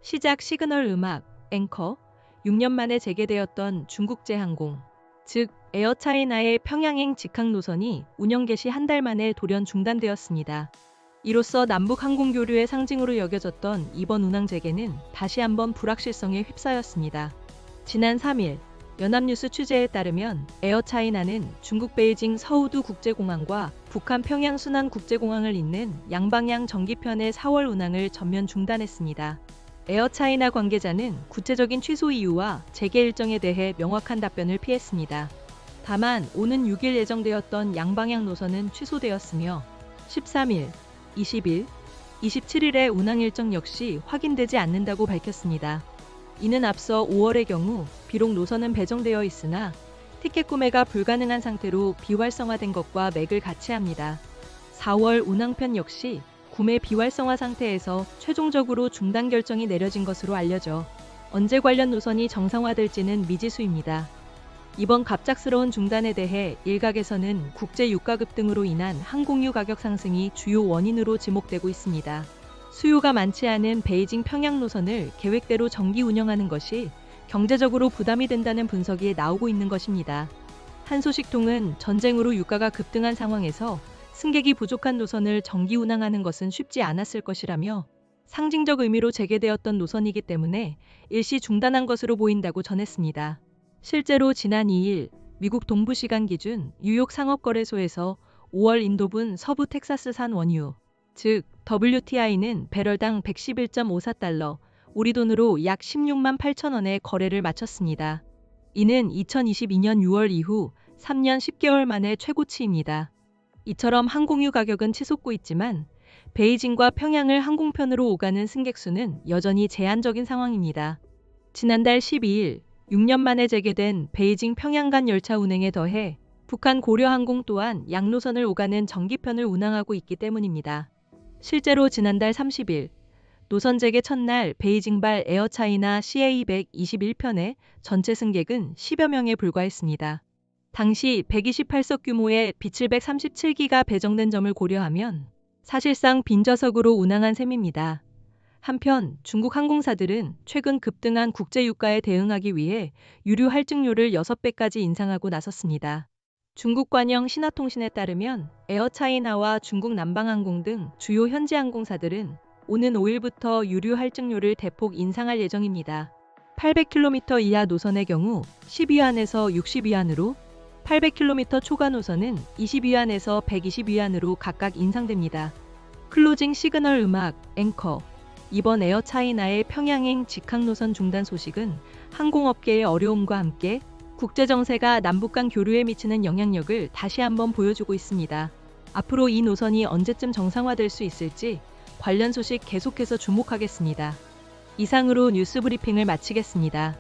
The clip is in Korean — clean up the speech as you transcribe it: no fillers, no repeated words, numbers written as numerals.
시작 시그널 음악, 앵커, 6년 만에 재개되었던 중국제항공, 즉 에어차이나의 평양행 직항 노선이 운영 개시 한 달 만에 돌연 중단되었습니다. 이로써 남북 항공 교류의 상징으로 여겨졌던 이번 운항 재개는 다시 한번 불확실성에 휩싸였습니다. 지난 3일 연합뉴스 취재에 따르면 에어차이나는 중국 베이징 서우두 국제공항과 북한 평양 순안 국제공항을 잇는 양방향 정기편의 4월 운항을 전면 중단했습니다. 에어차이나 관계자는 구체적인 취소 이유와 재개 일정에 대해 명확한 답변을 피했습니다. 다만 오는 6일 예정되었던 양방향 노선은 취소되었으며 13일, 20일, 27일의 운항 일정 역시 확인되지 않는다고 밝혔습니다. 이는 앞서 5월의 경우 비록 노선은 배정되어 있으나 티켓 구매가 불가능한 상태로 비활성화된 것과 맥을 같이 합니다. 4월 운항편 역시 구매 비활성화 상태에서 최종적으로 중단 결정이 내려진 것으로 알려져 언제 관련 노선이 정상화될지는 미지수입니다. 이번 갑작스러운 중단에 대해 일각에서는 국제 유가 급등으로 인한 항공유 가격 상승이 주요 원인으로 지목되고 있습니다. 수요가 많지 않은 베이징 평양 노선을 계획대로 정기 운영하는 것이 경제적으로 부담이 된다는 분석이 나오고 있는 것입니다. 한 소식통은 전쟁으로 유가가 급등한 상황에서 승객이 부족한 노선을 정기 운항하는 것은 쉽지 않았을 것이라며 상징적 의미로 재개되었던 노선이기 때문에 일시 중단한 것으로 보인다고 전했습니다. 실제로 지난 2일 미국 동부 시간 기준 뉴욕 상업거래소에서 5월 인도분 서부 텍사스산 원유, 즉 WTI는 배럴당 111.54달러, 우리 돈으로 약 16만 8천 원의 거래를 마쳤습니다. 이는 2022년 6월 이후 3년 10개월 만의 최고치입니다. 이처럼 항공유 가격은 치솟고 있지만 베이징과 평양을 항공편으로 오가는 승객 수는 여전히 제한적인 상황입니다. 지난달 12일 6년 만에 재개된 베이징 평양 간 열차 운행에 더해 북한 고려항공 또한 양노선을 오가는 정기편을 운항하고 있기 때문입니다. 실제로 지난달 30일 노선 재개 첫날 베이징발 에어차이나 CA121편의 전체 승객은 10여 명에 불과했습니다. 당시 128석 규모의 B737기가 배정된 점을 고려하면 사실상 빈좌석으로 운항한 셈입니다. 한편 중국 항공사들은 최근 급등한 국제유가에 대응하기 위해 유류 할증료를 6배까지 인상하고 나섰습니다. 중국 관영 신화통신에 따르면 에어차이나와 중국 남방항공 등 주요 현지 항공사들은 오는 5일부터 유류 할증료를 대폭 인상할 예정입니다. 800km 이하 노선의 경우 10위안에서 60위안으로, 800km 초과 노선은 20위안에서 120위안으로 각각 인상됩니다. 클로징 시그널 음악, 앵커. 이번 에어차이나의 평양행 직항 노선 중단 소식은 항공업계의 어려움과 함께 국제정세가 남북 간 교류에 미치는 영향력을 다시 한번 보여주고 있습니다. 앞으로 이 노선이 언제쯤 정상화될 수 있을지 관련 소식 계속해서 주목하겠습니다. 이상으로 뉴스 브리핑을 마치겠습니다.